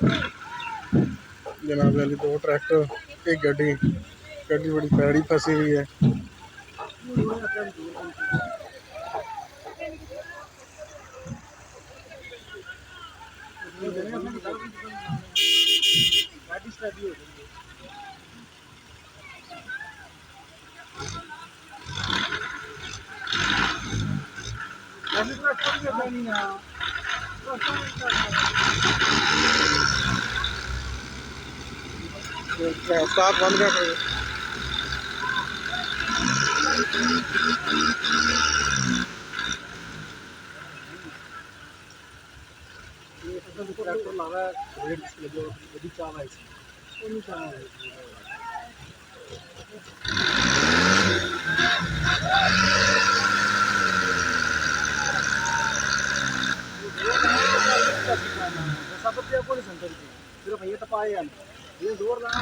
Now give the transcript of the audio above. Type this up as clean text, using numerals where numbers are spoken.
जनाब वाली 2 ट्रैक्टर, एक गड्डी गड्डी बड़ी पैड़ी फंसी हुई है। साथ बंद कर ट्रैक्टर लावा रेट लगे बड़ी चाल आई नहीं चाल सब पे कोई सेंटर की सिर्फ ये तो पाए ये जोर लगा